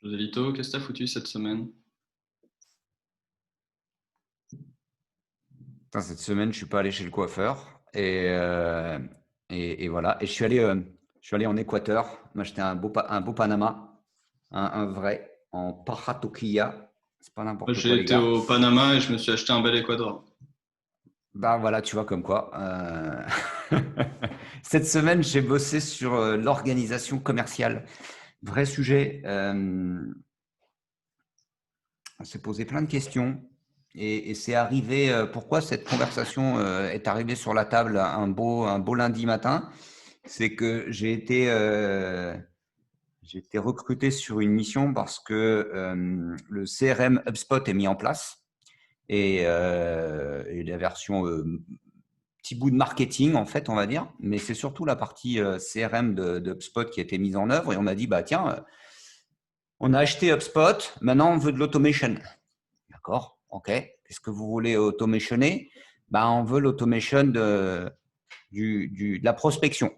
Joselito, qu'est-ce que t'as foutu cette semaine? Putain, cette semaine, je suis pas allé chez le coiffeur et voilà. Et je suis allé en Équateur m'acheter un beau Panama, un vrai en paja toquilla. C'est pas Moi, n'importe j'ai quoi, les été gars. au Panama et je me suis acheté un bel Ecuador. Bah voilà, tu vois comme quoi. Cette semaine, j'ai bossé sur l'organisation commerciale. Vrai sujet. On s'est posé plein de questions et c'est arrivé. Pourquoi cette conversation est arrivée sur la table un beau lundi matin? C'est que j'ai été recruté sur une mission parce que le CRM HubSpot est mis en place et la version petit bout de marketing en fait, on va dire, mais c'est surtout la partie CRM de HubSpot qui a été mise en œuvre et on a dit bah tiens, on a acheté HubSpot, maintenant on veut de l'automation. D'accord, ok. Qu'est-ce que vous voulez automationner? Ben, on veut l'automation de la prospection.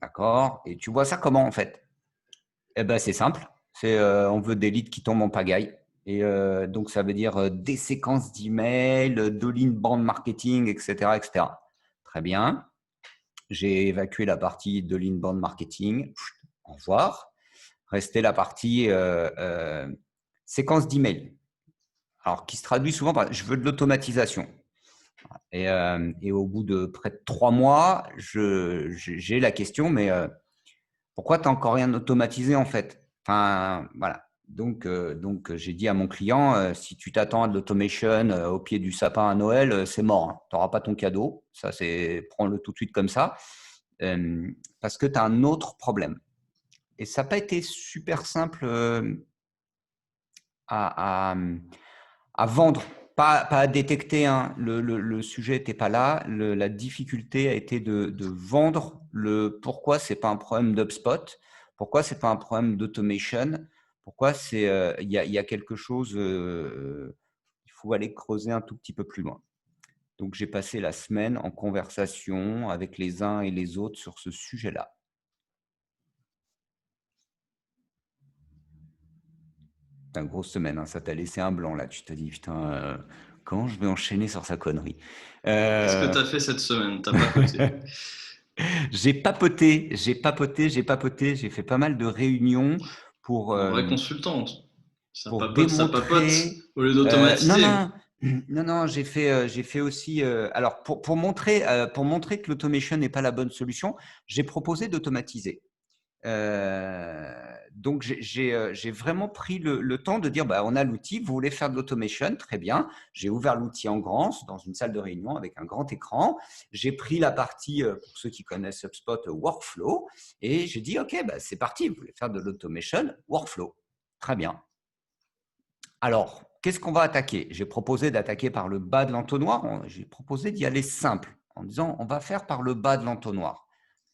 D'accord. Et tu vois ça comment en fait? Eh ben, c'est simple. On veut des leads qui tombent en pagaille. Et donc, ça veut dire des séquences d'emails, de l'inbound marketing, etc., etc. Très bien. J'ai évacué la partie de l'inbound marketing. Au revoir. Restait la partie séquence d'emails. Alors, qui se traduit souvent par je veux de l'automatisation. Et au bout de près de 3 mois, j'ai la question, mais pourquoi tu n'as encore rien automatisé en fait? Enfin, voilà. Donc j'ai dit à mon client, si tu t'attends à de l'automation au pied du sapin à Noël, c'est mort. Hein. Tu n'auras pas ton cadeau. Ça, prends-le tout de suite comme ça. Parce que tu as un autre problème. Et ça n'a pas été super simple à, à, à vendre, pas à détecter. Hein. Le sujet n'était pas là. La difficulté a été de vendre le pourquoi c'est pas un problème d'HubSpot, pourquoi c'est pas un problème d'automation, pourquoi il y a quelque chose, il faut aller creuser un tout petit peu plus loin. Donc j'ai passé la semaine en conversation avec les uns et les autres sur ce sujet-là. C'est une grosse semaine, hein, ça t'a laissé un blanc là. Tu te dis putain, comment je vais enchaîner sur sa connerie. Qu'est-ce que Euh, t'as fait cette semaine? T'as papoté. J'ai papoté, j'ai papoté, j'ai papoté, j'ai fait pas mal de réunions pour, Un vrai euh, consultante. pour Ça papote démontrer. au lieu Non, d'automatiser. non, non, non, j'ai fait aussi. Alors, pour montrer que l'automation n'est pas la bonne solution, j'ai proposé d'automatiser. Donc, j'ai vraiment pris le temps de dire, bah, on a l'outil, vous voulez faire de l'automation, très bien. J'ai ouvert l'outil en grand, dans une salle de réunion avec un grand écran. J'ai pris la partie, pour ceux qui connaissent HubSpot, workflow, et j'ai dit, OK, bah, c'est parti, vous voulez faire de l'automation, workflow. Très bien. Alors, qu'est-ce qu'on va attaquer? J'ai proposé d'attaquer par le bas de l'entonnoir. J'ai proposé d'y aller simple, en disant, on va faire par le bas de l'entonnoir.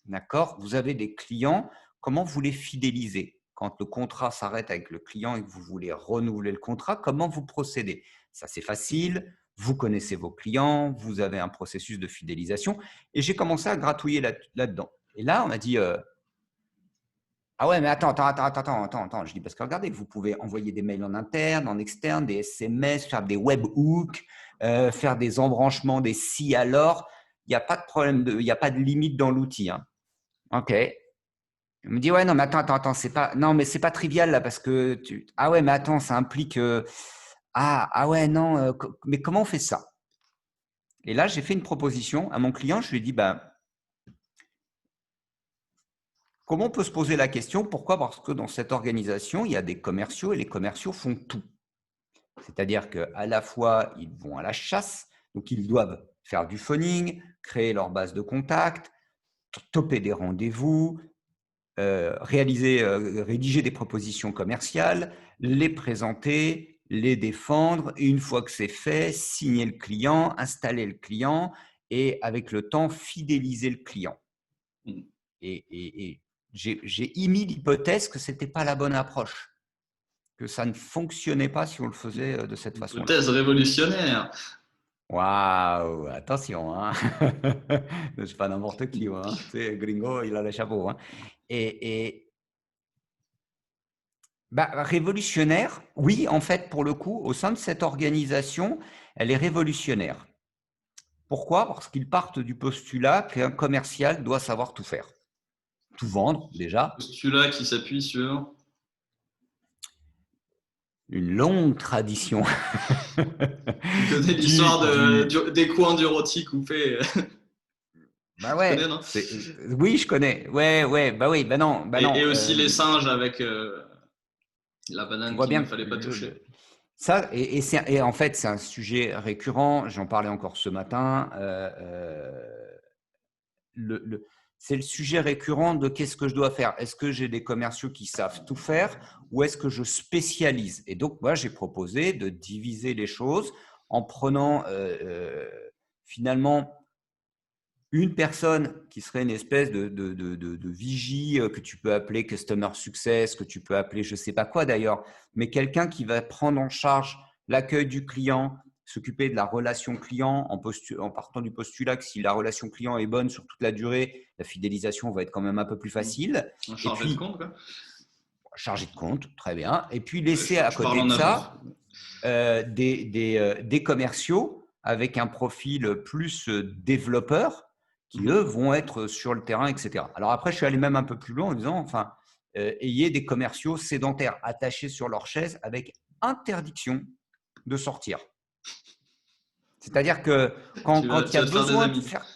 D'accord? Vous avez des clients, comment vous les fidélisez? Quand le contrat s'arrête avec le client et que vous voulez renouveler le contrat, comment vous procédez? Ça, c'est facile. Vous connaissez vos clients, vous avez un processus de fidélisation. Et j'ai commencé à gratouiller là-dedans. Et là, on m'a dit ah ouais, mais attends. Je dis parce que regardez, vous pouvez envoyer des mails en interne, en externe, des SMS, faire des webhooks, faire des embranchements, des si alors. Il n'y a pas de problème, il n'y a pas de limite dans l'outil. Hein. OK. Il me dit ouais non mais attends c'est pas non mais c'est pas trivial là parce que ah ouais mais attends ça implique ah ouais non mais comment on fait ça? Et là j'ai fait une proposition à mon client, je lui ai dit bah comment on peut se poser la question? Pourquoi? Parce que dans cette organisation il y a des commerciaux et les commerciaux font tout. C'est-à-dire qu'à la fois ils vont à la chasse, donc ils doivent faire du phoning, créer leur base de contact, toper des rendez-vous, rédiger des propositions commerciales, les présenter, les défendre, et une fois que c'est fait, signer le client, installer le client, et avec le temps, fidéliser le client. Et j'ai émis l'hypothèse que ce n'était pas la bonne approche, que ça ne fonctionnait pas si on le faisait de cette façon-là. Hypothèse révolutionnaire. Waouh, attention, hein. Je suis pas n'importe qui, hein. Tu sais, gringo, il a le chapeau. Hein. Et Bah, révolutionnaire, oui, en fait, pour le coup, au sein de cette organisation, elle est révolutionnaire. Pourquoi? Parce qu'ils partent du postulat qu'un commercial doit savoir tout faire. Tout vendre, déjà. Postulat qui s'appuie sur… Une longue tradition Tu connais l'histoire du… des coins du rôti coupés. Bah Tu connais, ouais, non? oui, je connais. Ouais, ouais, bah oui, bah non. Et aussi les singes avec la Tu banane vois qu'il ne bien fallait pas toucher. ça, et en fait, c'est un sujet récurrent. J'en parlais encore ce matin. Le, c'est le sujet récurrent de qu'est-ce que je dois faire. Est-ce que j'ai des commerciaux qui savent tout faire ou est-ce que je spécialise? Et donc, moi, j'ai proposé de diviser les choses en prenant finalement une personne qui serait une espèce de vigie que tu peux appeler customer success, que tu peux appeler je ne sais pas quoi d'ailleurs, mais quelqu'un qui va prendre en charge l'accueil du client, s'occuper de la relation client en partant du postulat que si la relation client est bonne sur toute la durée, la fidélisation va être quand même un peu plus facile. Un Et chargé de puis, compte, quoi. chargé de compte, très bien. Et puis, laisser à Je parle côté en de agence. ça des commerciaux avec un profil plus développeur qui, eux, vont être sur le terrain, etc. Alors après, je suis allé même un peu plus loin en disant, enfin, ayez des commerciaux sédentaires attachés sur leur chaise avec interdiction de sortir. C'est-à-dire que quand il y Tu a vas te faire des besoin de amis. faire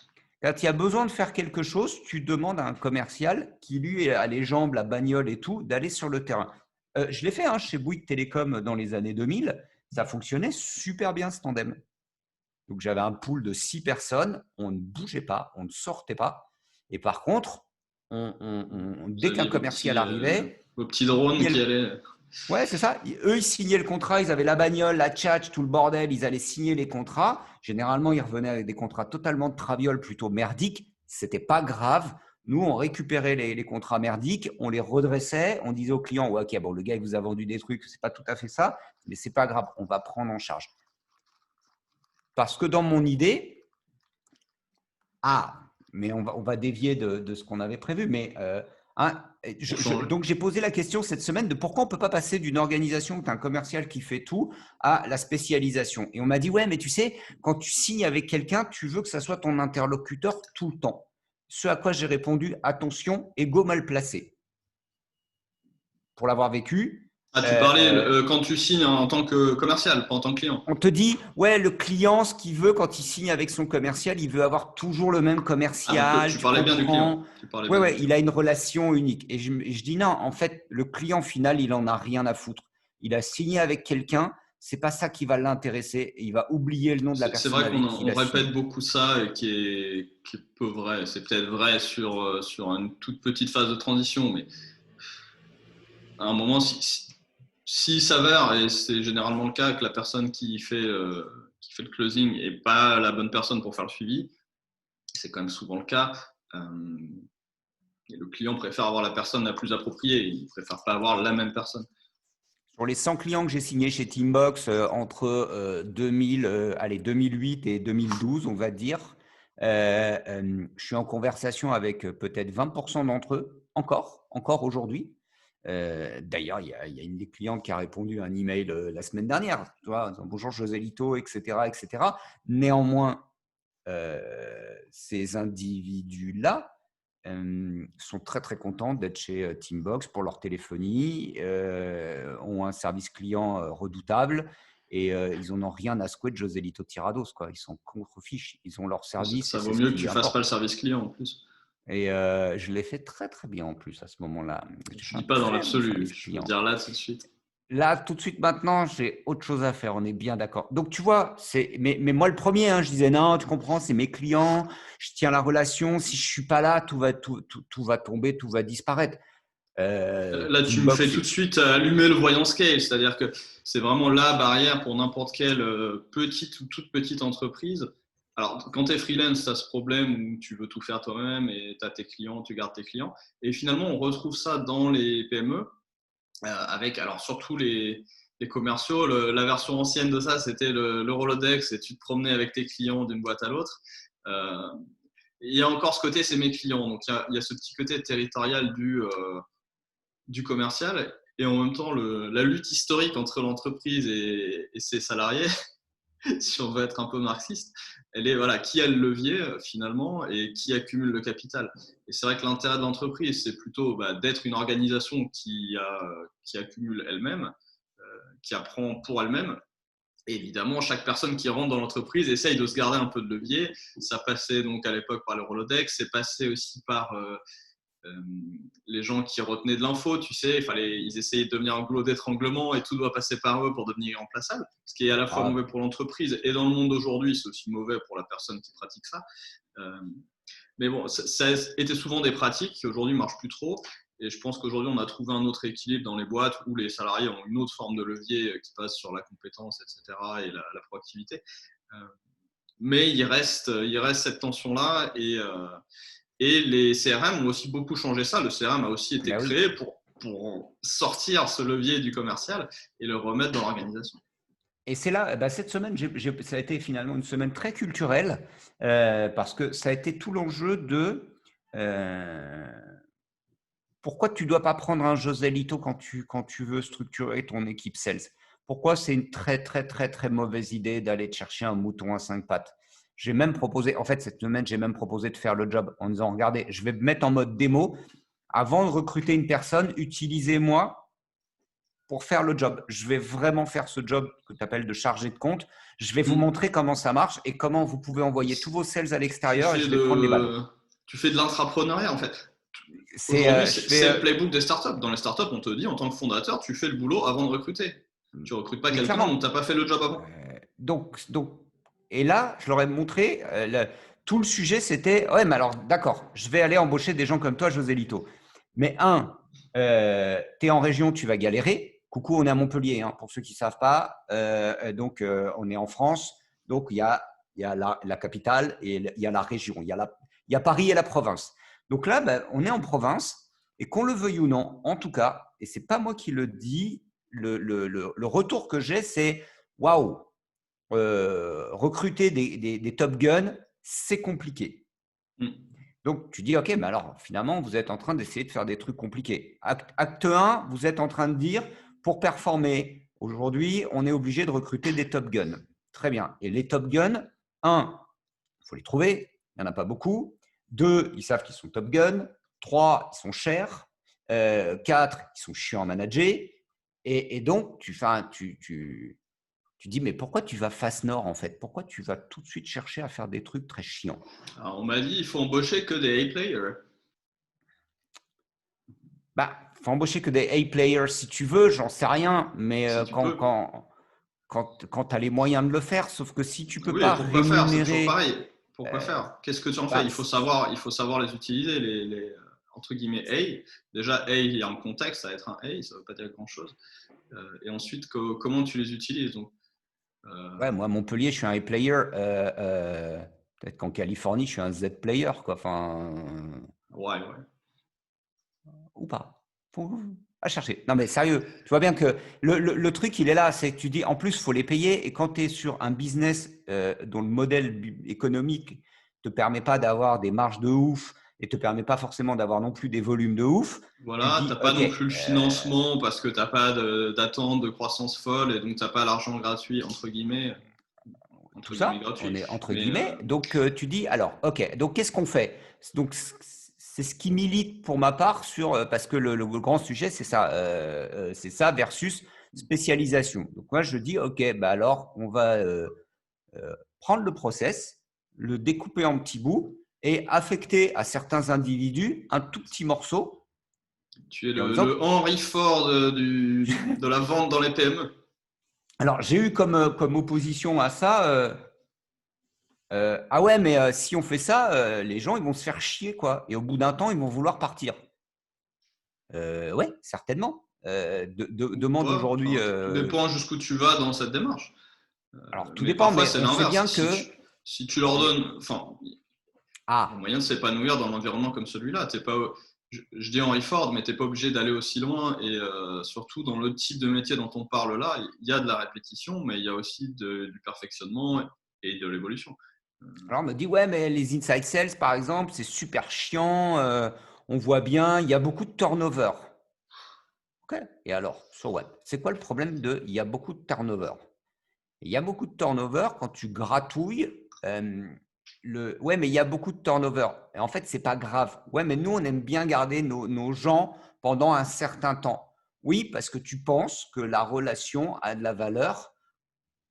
quand il y a besoin de faire quelque chose, tu demandes à un commercial qui, lui, a les jambes, la bagnole et tout, d'aller sur le terrain. Je l'ai fait chez Bouygues Télécom dans les années 2000. Ça fonctionnait super bien ce tandem. Donc, j'avais un pool de 6 personnes. On ne bougeait pas, on ne sortait pas. Et par contre, Vous dès qu'un aviez commercial arrivait, vos petits drones qui allaient… ouais, c'est ça. Eux, ils signaient le contrat, ils avaient la bagnole, la tchatch, tout le bordel, ils allaient signer les contrats. Généralement, ils revenaient avec des contrats totalement de traviole, plutôt merdiques. C'était pas grave. Nous, on récupérait les contrats merdiques, on les redressait, on disait au client, ouais, ok, bon, le gars, il vous a vendu des trucs, c'est pas tout à fait ça, mais c'est pas grave, on va prendre en charge. Parce que dans mon idée, mais on va dévier de ce qu'on avait prévu, mais donc j'ai posé la question cette semaine de pourquoi on ne peut pas passer d'une organisation où tu as un commercial qui fait tout à la spécialisation. Et on m'a dit, ouais, mais tu sais, quand tu signes avec quelqu'un, tu veux que ça soit ton interlocuteur tout le temps. Ce à quoi j'ai répondu, attention, ego mal placé. Pour l'avoir vécu, Ah, tu parlais euh, quand tu signes en tant que commercial, pas en tant que client. on te dit, ouais, le client, ce qu'il veut quand il signe avec son commercial, il veut avoir toujours le même Ah, donc commercial, tu tu parlais bien du client. comprends? Tu parlais Ouais, bien du ouais, il client. a une relation unique. Et je dis non, en fait, le client final, il en a rien à foutre. Il a signé avec quelqu'un, c'est pas ça qui va l'intéresser. Il va oublier le nom de la C'est personne vrai avec qui il on a répète signé. beaucoup ça et qui est peu vrai. C'est peut-être vrai sur une toute petite phase de transition, mais à un moment, s'il s'avère, et c'est généralement le cas, que la personne qui fait le closing n'est pas la bonne personne pour faire le suivi, c'est quand même souvent le cas. Et le client préfère avoir la personne la plus appropriée. Il ne préfère pas avoir la même personne. Sur les 100 clients que j'ai signés chez Teambox entre 2008 et 2012, on va dire, je suis en conversation avec peut-être 20% d'entre eux, encore aujourd'hui. D'ailleurs, il y a une des clientes qui a répondu à un email la semaine dernière, tu vois, en disant, bonjour Joselito, etc., etc. Néanmoins, ces individus-là sont très très contents d'être chez Teambox pour leur téléphonie, ont un service client redoutable et ils n'en ont rien à secouer de Joselito Tirados, quoi. Ils sont contre-fiches, ils ont leur service et Ça vaut c'est ce mieux que qui tu ne fasses pas le importe. service client en plus. Et je l'ai fait très très bien en plus à ce moment-là. J'ai Je fait ne un dis pas dans très bon l'absolu. service Je veux client. dire là tout de suite. Là, tout de suite, maintenant, j'ai autre chose à faire. On est bien d'accord. Donc, tu vois, mais moi, le premier, je disais non, tu comprends, c'est mes clients, je tiens la relation. Si je suis pas là, tout va tomber, tout va disparaître. Là, tu me fais Teambox, tout de suite allumer le voyant scale, c'est-à-dire que c'est vraiment la barrière pour n'importe quelle petite ou toute petite entreprise. Alors, quand tu es freelance, tu as ce problème où tu veux tout faire toi-même et tu as tes clients, tu gardes tes clients. Et finalement, on retrouve ça dans les PME, avec alors surtout les commerciaux. La version ancienne de ça, c'était le Rolodex et tu te promenais avec tes clients d'une boîte à l'autre. Euh, il y a encore ce côté, c'est mes clients. Donc, il y a ce petit côté territorial du commercial. et en même temps la lutte historique entre l'entreprise et ses salariés, si on veut être un peu marxiste, elle est voilà, qui a le levier finalement et qui accumule le capital. Et c'est vrai que l'intérêt de l'entreprise, c'est plutôt d'être une organisation qui accumule elle-même, qui apprend pour elle-même. Et évidemment, chaque personne qui rentre dans l'entreprise essaye de se garder un peu de levier. Ça passait donc à l'époque par le Rolodex, c'est passé aussi par les gens qui retenaient de l'info, tu sais, ils essayaient de devenir un goulot d'étranglement et tout doit passer par eux pour devenir irremplaçable, ce qui est à la fois mauvais pour l'entreprise et dans le monde d'aujourd'hui, c'est aussi mauvais pour la personne qui pratique ça. Mais bon, ça a été souvent des pratiques qui aujourd'hui ne marchent plus trop. Et je pense qu'aujourd'hui, on a trouvé un autre équilibre dans les boîtes où les salariés ont une autre forme de levier qui passe sur la compétence, etc., et la proactivité. Mais il reste cette tension-là et les CRM ont aussi beaucoup changé ça. Le CRM a aussi été créé pour sortir ce levier du commercial et le remettre dans l'organisation. Et c'est là, cette semaine, ça a été finalement une semaine très culturelle parce que ça a été tout l'enjeu de pourquoi tu ne dois pas prendre un José Lito quand tu veux structurer ton équipe sales. Pourquoi c'est une très, très, très, très mauvaise idée d'aller chercher un mouton à 5 pattes. J'ai même proposé, en fait, cette semaine, j'ai même proposé de faire le job en disant, regardez, je vais me mettre en mode démo. Avant de recruter une personne, utilisez-moi pour faire le job. Je vais vraiment faire ce job que tu appelles de chargé de compte. Je vais vous montrer comment ça marche et comment vous pouvez envoyer tous vos sales à l'extérieur et je vais prendre les ballons. Tu fais de l'intrapreneuriat en fait. Aujourd'hui, c'est le playbook des startups. Dans les startups, on te dit en tant que fondateur, tu fais le boulot avant de recruter. Tu ne recrutes pas quelqu'un dont tu n'as pas fait le job avant. Et là, je leur ai montré, tout le sujet, c'était, ouais, mais alors, d'accord, je vais aller embaucher des gens comme toi, José Lito. Mais tu es en région, tu vas galérer. Coucou, on est à Montpellier, hein, pour ceux qui ne savent pas. Donc, on est en France. Donc, il y a la capitale et il y a la région. Il y a Paris et la province. Donc là, on est en province et qu'on le veuille ou non, en tout cas, et ce n'est pas moi qui le dis, le retour que j'ai, c'est waouh, recruter des top guns, c'est compliqué. Donc, tu dis, OK, mais alors, finalement, vous êtes en train d'essayer de faire des trucs compliqués. Acte 1, vous êtes en train de dire, pour performer, aujourd'hui, on est obligé de recruter des top guns. Très bien. Et les top guns, il faut les trouver. Il n'y en a pas beaucoup. 2, ils savent qu'ils sont top guns. 3, ils sont chers. 4, ils sont chiants à manager. Et donc, tu dis, mais pourquoi tu vas face nord en fait? Pourquoi tu vas tout de suite chercher à faire des trucs très chiants? Alors, on m'a dit, il faut embaucher que des A-players. Il faut embaucher que des A-players si tu veux, j'en sais rien. Mais si quand tu as les moyens de le faire, sauf que si tu ne peux pas rémunérer… C'est toujours pareil. Pourquoi faire? Qu'est-ce que tu en fais? Il faut savoir les utiliser, les entre guillemets A. Déjà, A, il y a un contexte à être un A, ça ne veut pas dire grand-chose. Et ensuite, comment tu les utilises? Donc, moi, Montpellier, je suis un A-player. Peut-être qu'en Californie, je suis un Z-player. Ouais. Ou pas. À chercher. Non, mais sérieux, tu vois bien que le truc, il est là. C'est que tu dis, en plus, il faut les payer. Et quand tu es sur un business dont le modèle économique ne te permet pas d'avoir des marges de ouf et ne te permet pas forcément d'avoir non plus des volumes de ouf. Voilà, tu n'as pas non plus le financement parce que tu n'as pas d'attente de croissance folle et donc tu n'as pas l'argent gratuit, entre guillemets. Tout ça, on est entre guillemets. Donc, tu dis, alors, OK, donc qu'est-ce qu'on fait? Donc, c'est ce qui milite pour ma part parce que le grand sujet, c'est ça versus spécialisation. Donc, moi, je dis, OK, alors, on va prendre le process, le découper en petits bouts et affecter à certains individus un tout petit morceau. Tu es le Henry Ford de la vente dans les PME. Alors, j'ai eu comme opposition à ça… ah ouais, mais si on fait ça, les gens, ils vont se faire chier, quoi. Et au bout d'un temps, ils vont vouloir partir. Ouais, certainement. Demande aujourd'hui… Tout dépend jusqu'où tu vas dans cette démarche. Alors, tout dépend, mais on sait bien que… Si tu leur donnes… il y a moyen de s'épanouir dans un environnement comme celui-là. Je dis Henry Ford, mais tu n'es pas obligé d'aller aussi loin. Et surtout, dans le type de métier dont on parle là, il y a de la répétition, mais il y a aussi du perfectionnement et de l'évolution. Alors, on me dit, ouais, mais les inside sales, par exemple, c'est super chiant. On voit bien, il y a beaucoup de turnover. OK. Et alors, so what? C'est quoi le problème il y a beaucoup de turnover? Il y a beaucoup de turnover quand tu gratouilles. Ouais, mais il y a beaucoup de turnover. Et en fait, c'est pas grave. Ouais, mais nous, on aime bien garder nos gens pendant un certain temps. Oui, parce que tu penses que la relation a de la valeur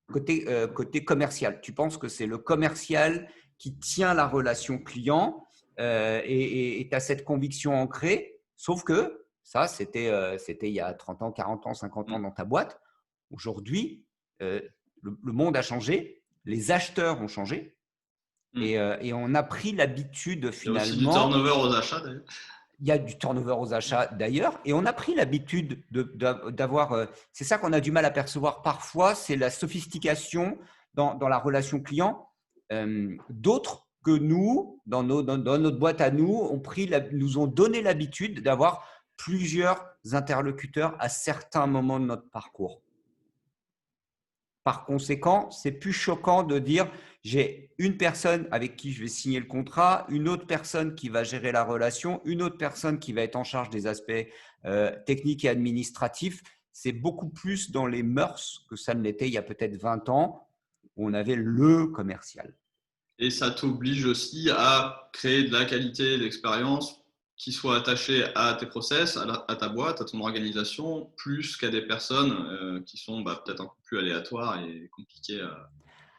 côté commercial. Tu penses que c'est le commercial qui tient la relation client et tu as cette conviction ancrée. Sauf que ça, c'était il y a 30 ans, 40 ans, 50 ans dans ta boîte. Aujourd'hui, le monde a changé, les acheteurs ont changé et on a pris l'habitude Il y a aussi du finalement. turnover aux achats d'ailleurs. Il y a du turnover aux achats d'ailleurs, et on a pris l'habitude d'avoir. C'est ça qu'on a du mal à percevoir parfois, c'est la sophistication dans la relation client. D'autres que nous, dans notre boîte à nous, nous ont donné l'habitude d'avoir plusieurs interlocuteurs à certains moments de notre parcours. Par conséquent, c'est plus choquant de dire j'ai une personne avec qui je vais signer le contrat, une autre personne qui va gérer la relation, une autre personne qui va être en charge des aspects techniques et administratifs. C'est beaucoup plus dans les mœurs que ça ne l'était il y a peut-être 20 ans où on avait le commercial. Et ça t'oblige aussi à créer de la qualité d'expérience qui soit attachée à tes process, à ta boîte, à ton organisation, plus qu'à des personnes qui sont peut-être un peu plus aléatoires et compliquées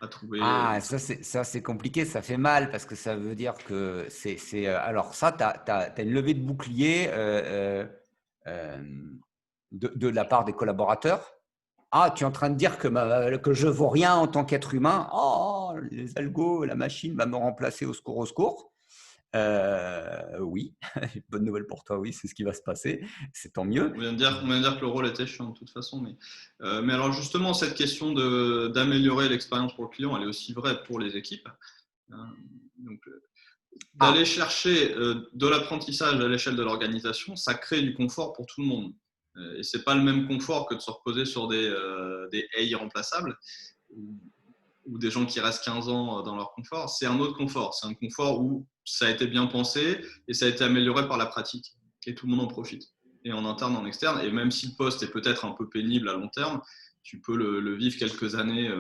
à trouver. Ah, ça c'est compliqué, ça fait mal parce que ça veut dire que alors ça, tu as une levée de bouclier de la part des collaborateurs. Ah, tu es en train de dire que je ne vaux rien en tant qu'être humain. Oh, les algos, la machine va me remplacer au secours, au secours. Oui, bonne nouvelle pour toi, oui, c'est ce qui va se passer, c'est tant mieux. On vient de dire que le rôle était chiant de toute façon, mais alors justement, cette question d'améliorer l'expérience pour le client, elle est aussi vraie pour les équipes. Donc, d'aller chercher de l'apprentissage à l'échelle de l'organisation, ça crée du confort pour tout le monde. Et c'est pas le même confort que de se reposer sur des haies irremplaçables ou des gens qui restent 15 ans dans leur confort. C'est un autre confort. C'est un confort où ça a été bien pensé et ça a été amélioré par la pratique. Et tout le monde en profite. Et en interne, en externe. Et même si le poste est peut-être un peu pénible à long terme, tu peux le vivre quelques années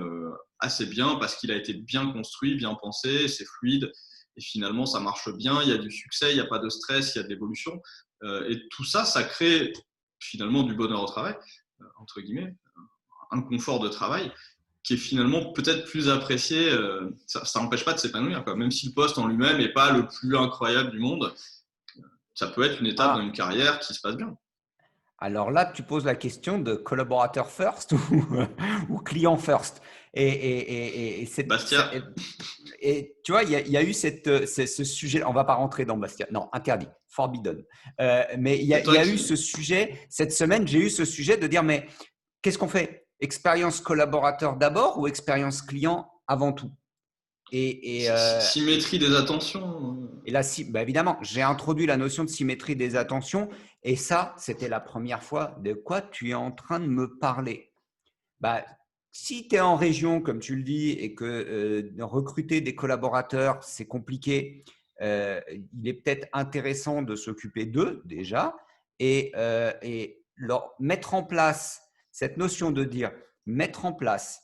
assez bien parce qu'il a été bien construit, bien pensé, c'est fluide. Et finalement, ça marche bien, il y a du succès, il n'y a pas de stress, il y a de l'évolution. Et tout ça, ça crée finalement du bonheur au travail, entre guillemets, un confort de travail qui est finalement peut-être plus apprécié. Ça n'empêche pas de s'épanouir, quoi. Même si le poste en lui-même n'est pas le plus incroyable du monde, ça peut être une étape dans une carrière qui se passe bien. Alors là, tu poses la question de collaborateur first ou client first. Et tu vois, il y a eu ce sujet. On ne va pas rentrer dans Bastia. Non, interdit, forbidden. Mais il y a eu ce sujet. Cette semaine, j'ai eu ce sujet de dire, mais qu'est-ce qu'on fait? Expérience collaborateur d'abord ou expérience client avant tout? Symétrie des attentions. Et là, évidemment, j'ai introduit la notion de symétrie des attentions. Et ça, c'était la première fois. De quoi tu es en train de me parler? Si tu es en région, comme tu le dis, et que recruter des collaborateurs, c'est compliqué, il est peut-être intéressant de s'occuper d'eux déjà et mettre en place cette notion de dire mettre en place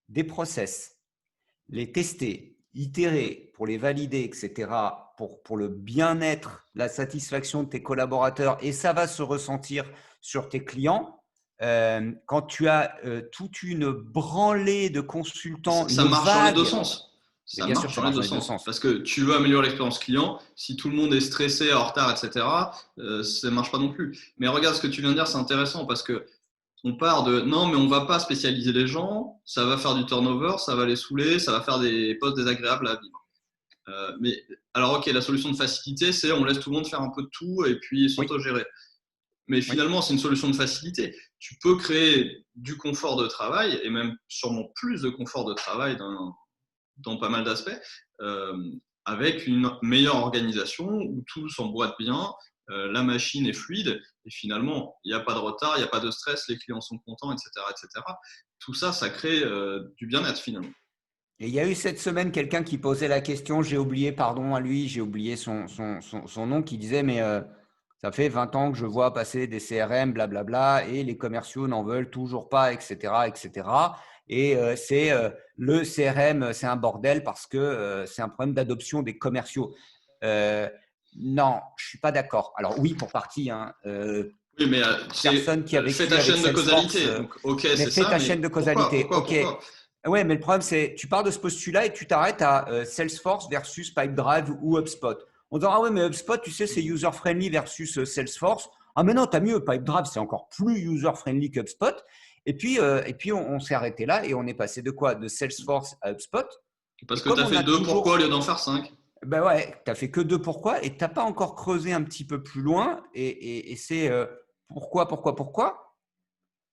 des process, les tester, itérer pour les valider, etc., pour le bien-être, la satisfaction de tes collaborateurs, et ça va se ressentir sur tes clients. Quand tu as toute une branlée de consultants, ça marche dans les deux sens. Ça marche dans les deux sens. Parce que tu veux améliorer l'expérience client, si tout le monde est stressé, en retard, etc., ça ne marche pas non plus. Mais regarde ce que tu viens de dire, c'est intéressant parce que on part de non, mais on ne va pas spécialiser les gens, ça va faire du turnover, ça va les saouler, ça va faire des postes désagréables à vivre. Mais alors, ok, la solution de facilité, c'est on laisse tout le monde faire un peu de tout et puis s'autogérer. Mais finalement, c'est une solution de facilité. Tu peux créer du confort de travail et même sûrement plus de confort de travail dans pas mal d'aspects avec une meilleure organisation où tout s'emboîte bien, la machine est fluide et finalement, il n'y a pas de retard, il n'y a pas de stress, les clients sont contents, etc. etc. Tout ça, ça crée du bien-être finalement. Et il y a eu cette semaine quelqu'un qui posait la question, j'ai oublié, pardon à lui, j'ai oublié son nom, qui disait, mais Ça fait 20 ans que je vois passer des CRM, blablabla, et les commerciaux n'en veulent toujours pas, etc., etc. Et le CRM, c'est un bordel parce que c'est un problème d'adoption des commerciaux. Non, je suis pas d'accord. Alors oui, pour partie, hein, Oui, mais personne qui a fais vécu ta avec chaîne de Salesforce, causalité. Donc, ok, mais c'est fais ça, ta mais chaîne de pourquoi, causalité. pourquoi, Ok. pourquoi? Ouais, mais le problème, c'est tu pars de ce postulat et tu t'arrêtes à Salesforce versus Pipedrive ou HubSpot. On dit, ah ouais, mais HubSpot, tu sais, c'est user-friendly versus Salesforce. Ah, mais non, t'as mieux. Pipedrive, c'est encore plus user-friendly qu'HubSpot. Et puis on s'est arrêté là et on est passé de quoi? De Salesforce à HubSpot. Parce Et que tu comme as on fait a deux pourquoi au toujours. lieu d'en faire cinq. Ben ouais, tu n'as fait que deux pourquoi et tu n'as pas encore creusé un petit peu plus loin. Et c'est pourquoi?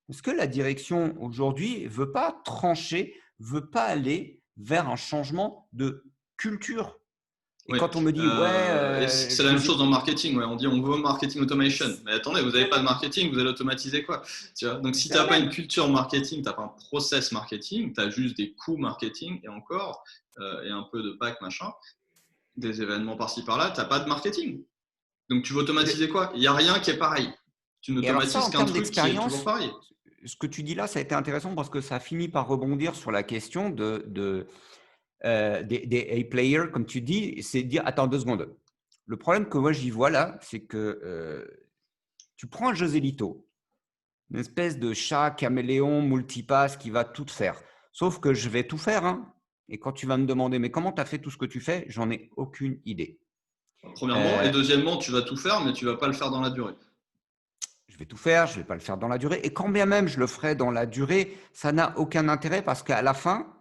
Parce que la direction aujourd'hui ne veut pas trancher, ne veut pas aller vers un changement de culture. Et Oui, quand on me dit, ouais, et c'est la même chose dans le marketing. Ouais. On dit on veut marketing automation. Mais attendez, vous n'avez pas de marketing, vous allez automatiser quoi? Tu vois, donc si c'est tu la n'as pas une même. culture marketing, tu n'as pas un process marketing, tu as juste des coûts marketing et encore, et un peu de pack, machin, des événements par-ci par-là, tu n'as pas de marketing. Donc tu veux automatiser quoi? Il n'y a rien qui est pareil. Tu Et alors ça, n'automatises en qu'un termes truc qui est toujours d'expérience, pareil. ce que tu dis là, ça a été intéressant parce que ça a fini par rebondir sur la question des A-players, comme tu dis, c'est de dire, attends 2 secondes. Le problème que moi j'y vois là, c'est que tu prends un Joselito, une espèce de chat caméléon multipass qui va tout faire. Sauf que je vais tout faire. Hein. Et quand tu vas me demander, mais comment tu as fait tout ce que tu fais, j'en ai aucune idée. Premièrement. Et Euh, deuxièmement, tu vas tout faire, mais tu ne vas pas le faire dans la durée. je vais tout faire, je ne vais pas le faire dans la durée. Et quand bien même je le ferai dans la durée, ça n'a aucun intérêt parce qu'à la fin,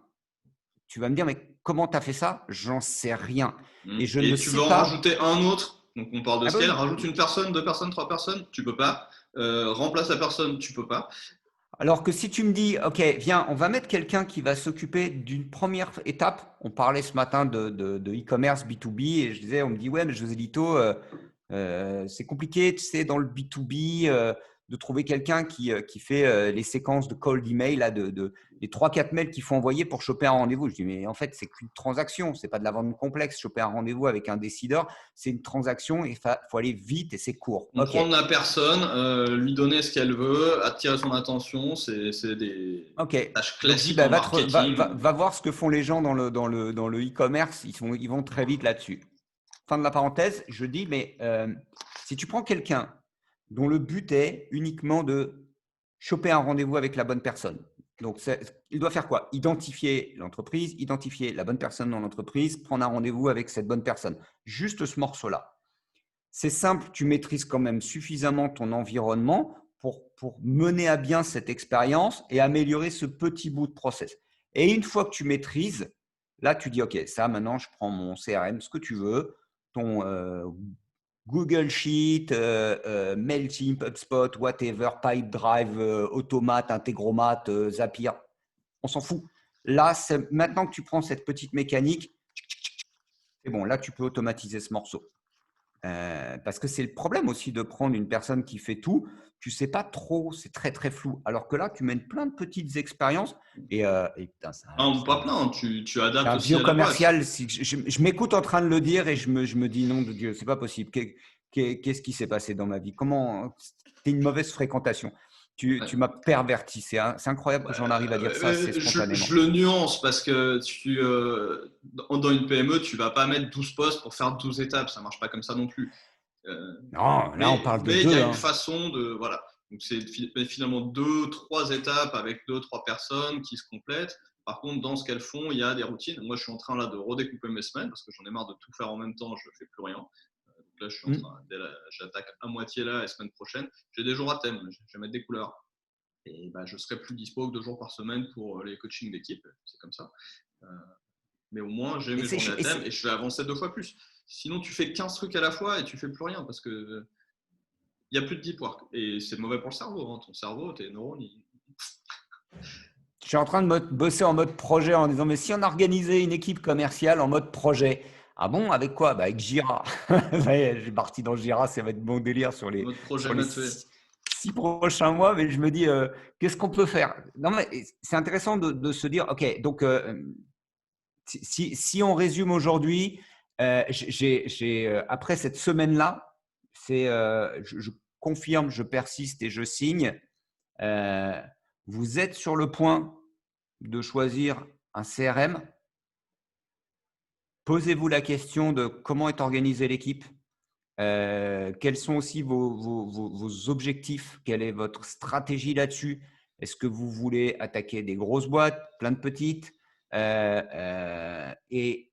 tu vas me dire, mais comment tu as fait ça? J'en sais rien. Et je ne Et tu veux sais en pas. rajouter un autre. Donc on parle de Ah bah scale. oui. Rajoute une personne, deux personnes, trois personnes. Tu peux pas. Remplace la personne. Tu peux pas. Alors que si tu me dis, OK, viens, on va mettre quelqu'un qui va s'occuper d'une première étape. On parlait ce matin de e-commerce B2B et je disais, on me dit, ouais, mais José Lito, c'est compliqué, tu sais, dans le B2B, de trouver quelqu'un qui fait les séquences de cold email, là, les 3-4 mails qu'il faut envoyer pour choper un rendez-vous. Je dis, mais en fait, c'est qu'une transaction, c'est pas de la vente complexe. Choper un rendez-vous avec un décideur, c'est une transaction et il faut aller vite et c'est court. OK. Comprendre la personne, lui donner ce qu'elle veut, attirer son attention. C'est des Ok, tâches donc je dis, classiques bah, en marketing. va voir ce que font les gens dans le e-commerce, ils vont très vite là-dessus. Fin de la parenthèse, je dis, mais si tu prends quelqu'un dont le but est uniquement de choper un rendez-vous avec la bonne personne, donc il doit faire quoi? Identifier l'entreprise, identifier la bonne personne dans l'entreprise, prendre un rendez-vous avec cette bonne personne. Juste ce morceau-là. C'est simple, tu maîtrises quand même suffisamment ton environnement pour mener à bien cette expérience et améliorer ce petit bout de process. Et une fois que tu maîtrises, là, tu dis, OK, ça, maintenant, je prends mon CRM, ce que tu veux, ton Google Sheet, Mailchimp, HubSpot, whatever, Pipedrive, Automate, Integromat, Zapier, on s'en fout. Là, maintenant que tu prends cette petite mécanique, c'est bon, là, tu peux automatiser ce morceau. Parce que c'est le problème aussi de prendre une personne qui fait tout. Tu sais pas trop, c'est très très flou. Alors que là, tu mènes plein de petites expériences et putain, Non, pas plein. Tu adaptes un aussi vieux à la boîte. commercial. Si je m'écoute en train de le dire et je me dis non de Dieu, c'est pas possible. Qu'est-ce qui s'est passé dans ma vie? Comment t'es une mauvaise fréquentation? Tu m'as perverti. C'est incroyable que j'en arrive à dire ça assez Je spontanément. le nuance parce que dans une PME, tu vas pas mettre 12 postes pour faire 12 étapes. Ça marche pas comme ça non plus. Euh, Non, là on parle de mais il y deux. a une Hein. façon de. Voilà. Donc c'est finalement deux, trois étapes avec deux, trois personnes qui se complètent. Par contre, dans ce qu'elles font, il y a des routines. Moi, je suis en train là de redécouper mes semaines parce que j'en ai marre de tout faire en même temps. Je ne fais plus rien. Donc là, je suis en train, j'attaque à moitié là la semaine prochaine. J'ai des jours à thème. Je vais mettre des couleurs. Et bah, je serai plus dispo que 2 jours par semaine pour les coachings d'équipe. C'est comme ça. Mais au moins, j'ai Et mes c'est journées à et thème c'est- et je vais avancer 2 fois plus. Sinon, tu fais 15 trucs à la fois et tu fais plus rien parce que il n'y a plus de deep work. Et c'est mauvais pour le cerveau. Hein. Ton cerveau, tes neurones, Je suis en train de bosser en mode projet en disant, mais si on organisait une équipe commerciale en mode projet, ah bon, avec quoi? Bah, avec Jira. J'ai parti dans Jira, ça va être mon délire sur les, mode projet sur les matheux. 6 prochains mois, mais je me dis, qu'est-ce qu'on peut faire? Non, mais c'est intéressant de se dire, OK, donc si on résume aujourd'hui, après cette semaine-là, je confirme, je persiste et je signe. Vous êtes sur le point de choisir un CRM. Posez-vous la question de comment est organisée l'équipe. Quels sont aussi vos objectifs? Quelle est votre stratégie là-dessus? Est-ce que vous voulez attaquer des grosses boîtes, plein de petites? Et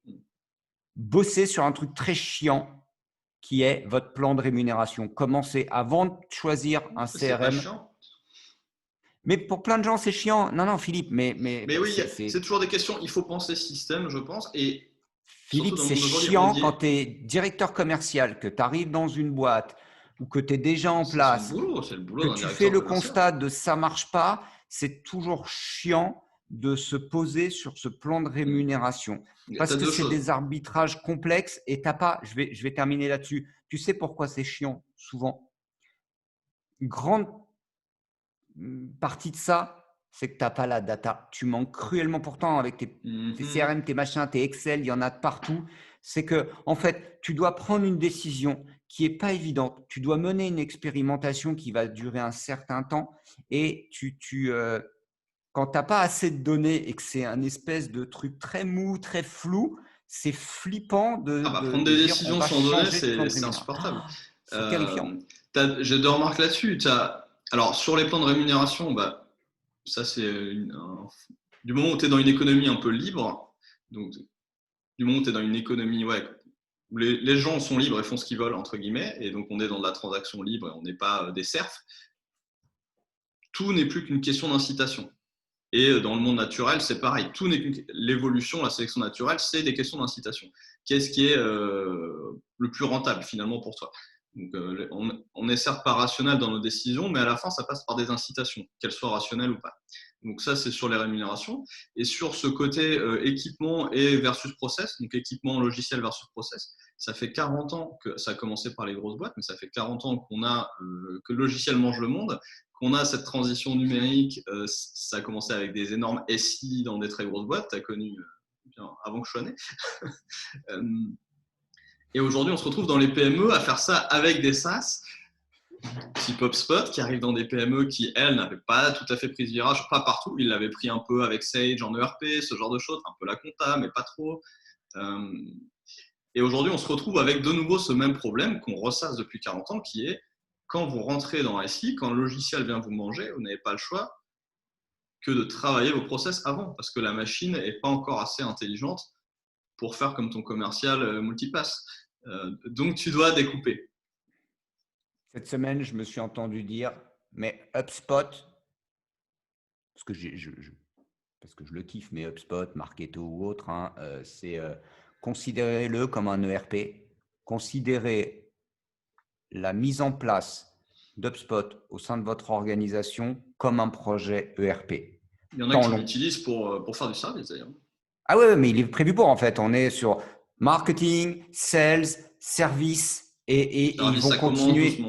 bosser sur un truc très chiant qui est votre plan de rémunération. Commencez avant de choisir un C'est pas CRM. chiant. Mais pour plein de gens, c'est chiant. Non, non, Philippe, mais Oui, c'est toujours des questions. Il faut penser système, je pense. Et surtout Philippe, dans le c'est monde d'aujourd'hui, on chiant dit quand tu es directeur commercial, que tu arrives dans une boîte ou que tu es déjà en place, c'est le boulot que d'un tu fais directeur le commercial. constat de ça marche pas. C'est toujours chiant de se poser sur ce plan de rémunération. Parce T'as que deux c'est choses. des arbitrages complexes et t'as pas. Je vais terminer là-dessus. Tu sais pourquoi c'est chiant souvent? Une grande partie de ça, c'est que tu n'as pas la data. Tu manques cruellement pourtant avec tes CRM, tes machins, tes Excel, il y en a de partout. C'est que, en fait, tu dois prendre une décision qui n'est pas évidente. Tu dois mener une expérimentation qui va durer un certain temps et quand tu n'as pas assez de données et que c'est un espèce de truc très mou, très flou, c'est flippant Prendre de des dire on décisions va sans données, changer de plan de c'est rémunération. insupportable. C'est terrifiant. J'ai deux remarques là-dessus. Alors, sur les plans de rémunération, ça, du moment où tu es dans une économie un peu libre, donc du moment où tu es dans une économie où les gens sont libres et font ce qu'ils veulent, entre guillemets, et donc on est dans de la transaction libre et on n'est pas des serfs, tout n'est plus qu'une question d'incitation. Et dans le monde naturel, c'est pareil. Tout n'est qu'une l'évolution, la sélection naturelle, c'est des questions d'incitation. Qu'est-ce qui est le plus rentable finalement pour toi? Donc, on est certes pas rationnel dans nos décisions, mais à la fin, ça passe par des incitations, qu'elles soient rationnelles ou pas. Donc ça, c'est sur les rémunérations. Et sur ce côté équipement et versus process, donc équipement logiciel versus process, ça fait 40 ans que ça a commencé par les grosses boîtes, mais ça fait 40 ans que le logiciel mange le monde, qu'on a cette transition numérique. Ça a commencé avec des énormes SI dans des très grosses boîtes, tu as connu bien avant que je sois né. Et aujourd'hui, on se retrouve dans les PME à faire ça avec des SaaS, type HubSpot, qui arrivent dans des PME qui, elles, n'avaient pas tout à fait pris ce virage, pas partout. Ils l'avaient pris un peu avec Sage en ERP, ce genre de choses, un peu la compta, mais pas trop. Et aujourd'hui, on se retrouve avec de nouveau ce même problème qu'on ressasse depuis 40 ans, qui est quand vous rentrez dans SI, quand le logiciel vient vous manger, vous n'avez pas le choix que de travailler vos process avant, parce que la machine n'est pas encore assez intelligente pour faire comme ton commercial multipass. Donc, tu dois découper. Cette semaine, je me suis entendu dire, mais HubSpot, parce que je le kiffe, mais HubSpot, Marketo ou autre, hein, c'est considérez-le comme un ERP, considérez la mise en place d'HubSpot au sein de votre organisation comme un projet ERP. Il y en a qui l'utilisent pour faire du service d'ailleurs. Ah ouais, mais il est prévu pour en fait. On est sur marketing, sales, service et ils vont continuer.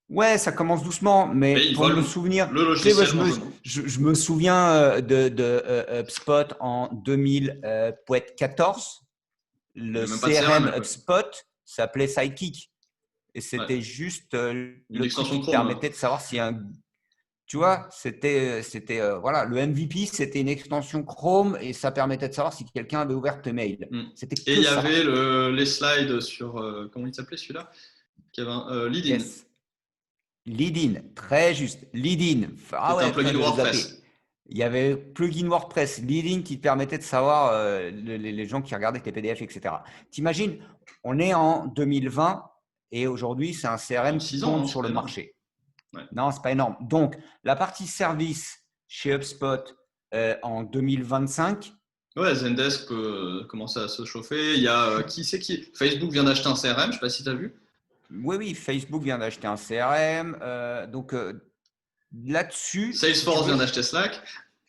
Ouais, ça commence doucement, mais pour me souvenir, le logiciel je me souviens de HubSpot en 2014. Le CRM HubSpot s'appelait Sidekick. Et c'était juste le truc qui permettait de savoir si un… Tu vois, voilà, le MVP, c'était une extension Chrome et ça permettait de savoir si quelqu'un avait ouvert tes mails. C'était que et il y ça. avait les slides sur, comment il s'appelait celui-là? Lead-in. Yes. Lead-in, très juste. Lead-in. Ah ouais, un plugin WordPress. Il y avait plugin WordPress, Lead-in qui te permettait de savoir les gens qui regardaient tes PDF, etc. T'imagines, on est en 2020 et aujourd'hui, c'est un CRM qui compte sur le marché. Ouais. Non, c'est pas énorme. Donc, la partie service chez HubSpot en 2025. Ouais, Zendesk peut commencer à se chauffer. Il y a qui Facebook vient d'acheter un CRM, je ne sais pas si tu as vu. Oui, Facebook vient d'acheter un CRM. Donc, là-dessus. Salesforce vient d'acheter Slack.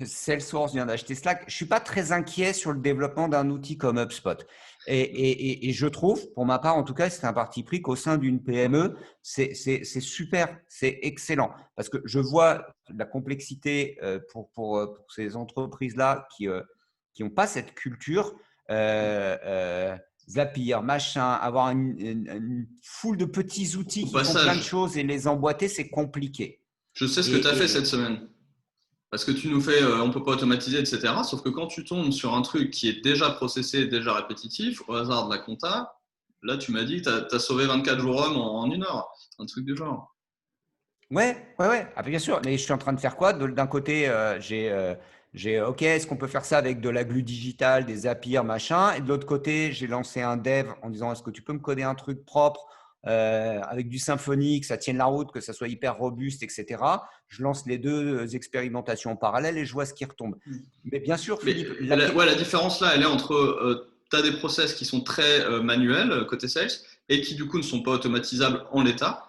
Salesforce vient d'acheter Slack. Je ne suis pas très inquiet sur le développement d'un outil comme HubSpot. Et je trouve, pour ma part en tout cas, c'est un parti pris qu'au sein d'une PME, c'est super, c'est excellent. Parce que je vois la complexité pour ces entreprises-là qui n'ont pas cette culture. Zapier, machin, avoir une foule de petits outils Au qui font plein de passage, choses et les emboîter, c'est compliqué. je sais ce que tu as fait Et, cette semaine. Parce que tu nous fais, on peut pas automatiser, etc. Sauf que quand tu tombes sur un truc qui est déjà processé, déjà répétitif, au hasard de la compta, là, tu m'as dit que tu as sauvé 24 jours hommes en 1 heure. Un truc du genre. ouais. Ah, bien sûr. Mais je suis en train de faire quoi? D'un côté, OK, est-ce qu'on peut faire ça avec de la glu digitale, des Zapier, machin? Et de l'autre côté, j'ai lancé un dev en disant, est-ce que tu peux me coder un truc propre avec du Symfony, que ça tienne la route, que ça soit hyper robuste, etc. Je lance les deux expérimentations en parallèle et je vois ce qui retombe. Mais bien sûr, Mais, Philippe, la différence là, elle est entre tu as des process qui sont très manuels côté sales et qui du coup ne sont pas automatisables en l'état.